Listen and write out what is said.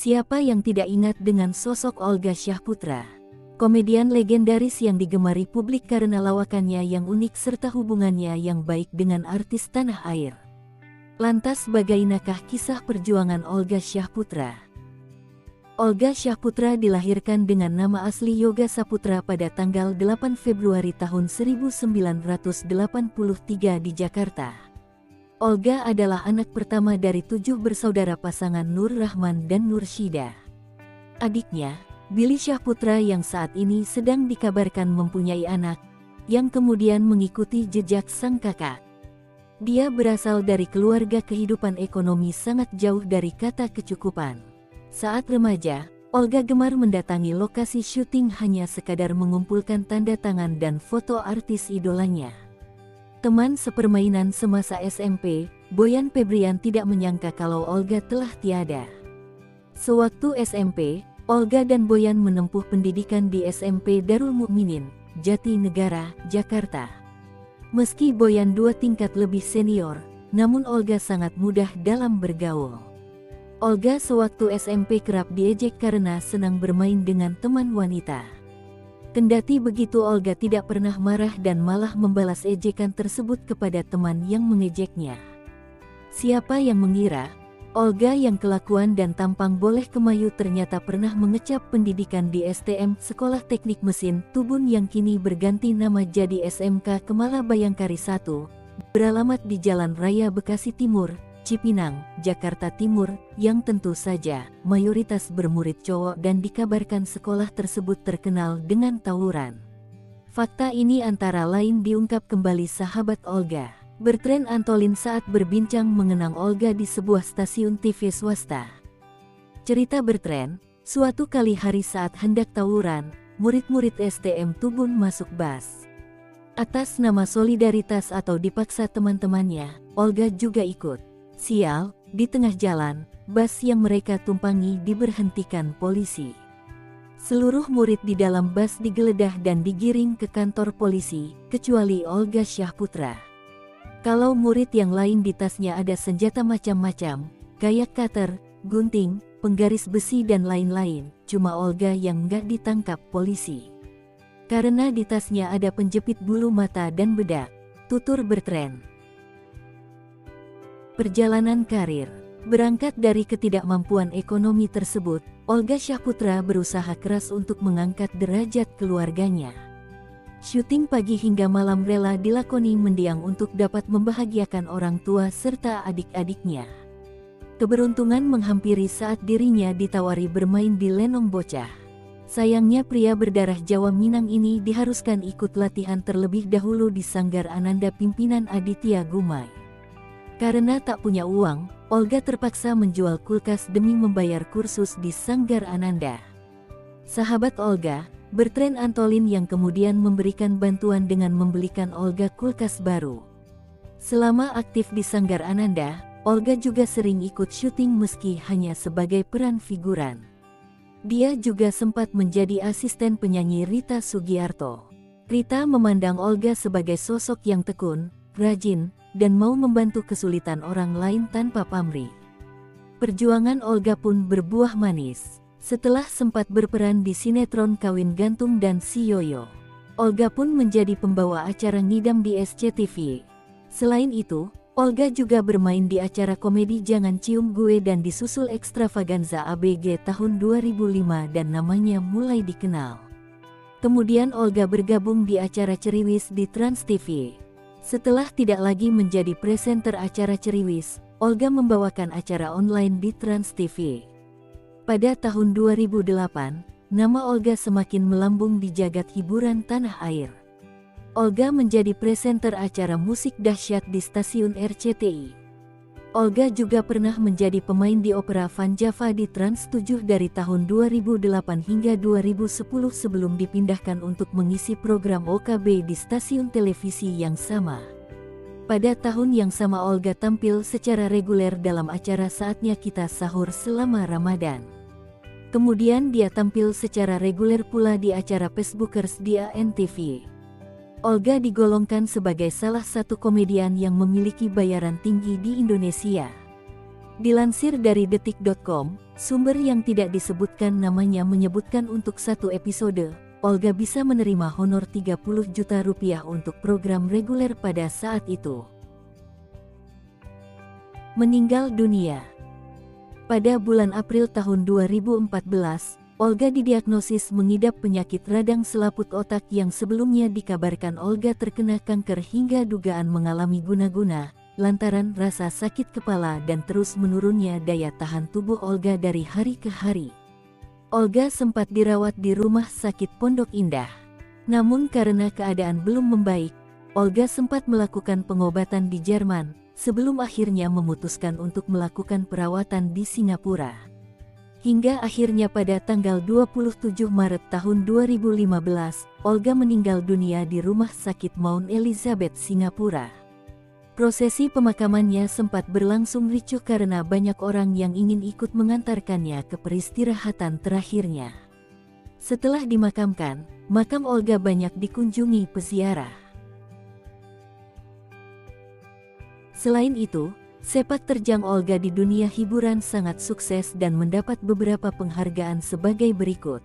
Siapa yang tidak ingat dengan sosok Olga Syahputra? Komedian legendaris yang digemari publik karena lawakannya yang unik serta hubungannya yang baik dengan artis tanah air. Lantas bagaimanakah kisah perjuangan Olga Syahputra? Olga Syahputra dilahirkan dengan nama asli Yoga Saputra pada tanggal 8 Februari tahun 1983 di Jakarta. Olga adalah anak pertama dari 7 bersaudara pasangan Nur Rahman dan Nur Syida. Adiknya, Billy Syahputra yang saat ini sedang dikabarkan mempunyai anak, yang kemudian mengikuti jejak sang kakak. Dia berasal dari keluarga kehidupan ekonomi sangat jauh dari kata kecukupan. Saat remaja, Olga gemar mendatangi lokasi syuting hanya sekadar mengumpulkan tanda tangan dan foto artis idolanya. Teman sepermainan semasa SMP, Boyan Febrian tidak menyangka kalau Olga telah tiada. Sewaktu SMP, Olga dan Boyan menempuh pendidikan di SMP Darul Mukminin, Jatinegara, Jakarta. Meski Boyan 2 tingkat lebih senior, namun Olga sangat mudah dalam bergaul. Olga sewaktu SMP kerap diejek karena senang bermain dengan teman wanita. Kendati begitu, Olga tidak pernah marah dan malah membalas ejekan tersebut kepada teman yang mengejeknya. Siapa yang mengira, Olga yang kelakuan dan tampang boleh kemayu ternyata pernah mengecap pendidikan di STM Sekolah Teknik Mesin Tubun yang kini berganti nama jadi SMK Kemala Bayangkari 1, beralamat di Jalan Raya Bekasi Timur, Cipinang, Jakarta Timur, yang tentu saja mayoritas bermurid cowok dan dikabarkan sekolah tersebut terkenal dengan tawuran. Fakta ini antara lain diungkap kembali sahabat Olga, Bertrand Antolin saat berbincang mengenang Olga di sebuah stasiun TV swasta. Cerita Bertrand, suatu kali hari saat hendak tawuran, murid-murid STM Tubun masuk bas. Atas nama solidaritas atau dipaksa teman-temannya, Olga juga ikut. Sial, di tengah jalan, bas yang mereka tumpangi diberhentikan polisi. Seluruh murid di dalam bas digeledah dan digiring ke kantor polisi, kecuali Olga Syahputra. Kalau murid yang lain di tasnya ada senjata macam-macam, kayak cutter, gunting, penggaris besi dan lain-lain, cuma Olga yang nggak ditangkap polisi. Karena di tasnya ada penjepit bulu mata dan bedak, tutur Bertrand. Perjalanan karir. Berangkat dari ketidakmampuan ekonomi tersebut, Olga Syahputra berusaha keras untuk mengangkat derajat keluarganya. Syuting pagi hingga malam rela dilakoni mendiang untuk dapat membahagiakan orang tua serta adik-adiknya. Keberuntungan menghampiri saat dirinya ditawari bermain di Lenong Bocah. Sayangnya pria berdarah Jawa Minang ini diharuskan ikut latihan terlebih dahulu di Sanggar Ananda pimpinan Aditya Gumai. Karena tak punya uang, Olga terpaksa menjual kulkas demi membayar kursus di Sanggar Ananda. Sahabat Olga, Bertrand Antolin yang kemudian memberikan bantuan dengan membelikan Olga kulkas baru. Selama aktif di Sanggar Ananda, Olga juga sering ikut syuting meski hanya sebagai peran figuran. Dia juga sempat menjadi asisten penyanyi Rita Sugiarto. Rita memandang Olga sebagai sosok yang tekun, rajin, dan mau membantu kesulitan orang lain tanpa pamrih. Perjuangan Olga pun berbuah manis. Setelah sempat berperan di sinetron Kawin Gantung dan Si Yoyo, Olga pun menjadi pembawa acara ngidam di SCTV. Selain itu, Olga juga bermain di acara komedi Jangan Cium Gue dan disusul Extravaganza ABG tahun 2005 dan namanya mulai dikenal. Kemudian Olga bergabung di acara Ceriwis di Trans TV. Setelah tidak lagi menjadi presenter acara Ceriwis, Olga membawakan acara online di Trans TV. Pada tahun 2008, nama Olga semakin melambung di jagat hiburan tanah air. Olga menjadi presenter acara musik dahsyat di stasiun RCTI. Olga juga pernah menjadi pemain di opera Van Java di Trans 7 dari tahun 2008 hingga 2010 sebelum dipindahkan untuk mengisi program OKB di stasiun televisi yang sama. Pada tahun yang sama Olga tampil secara reguler dalam acara Saatnya Kita Sahur selama Ramadan. Kemudian dia tampil secara reguler pula di acara Facebookers di ANTV. Olga digolongkan sebagai salah satu komedian yang memiliki bayaran tinggi di Indonesia. Dilansir dari detik.com, sumber yang tidak disebutkan namanya menyebutkan untuk satu episode, Olga bisa menerima honor 30 juta rupiah untuk program reguler pada saat itu. Meninggal dunia. Pada bulan April tahun 2014, Olga didiagnosis mengidap penyakit radang selaput otak yang sebelumnya dikabarkan Olga terkena kanker hingga dugaan mengalami guna-guna, lantaran rasa sakit kepala dan terus menurunnya daya tahan tubuh Olga dari hari ke hari. Olga sempat dirawat di Rumah Sakit Pondok Indah. Namun karena keadaan belum membaik, Olga sempat melakukan pengobatan di Jerman, sebelum akhirnya memutuskan untuk melakukan perawatan di Singapura. Hingga akhirnya pada tanggal 27 Maret tahun 2015, Olga meninggal dunia di Rumah Sakit Mount Elizabeth, Singapura. Prosesi pemakamannya sempat berlangsung ricuh karena banyak orang yang ingin ikut mengantarkannya ke peristirahatan terakhirnya. Setelah dimakamkan, makam Olga banyak dikunjungi peziarah. Selain itu, sepak terjang Olga di dunia hiburan sangat sukses dan mendapat beberapa penghargaan sebagai berikut.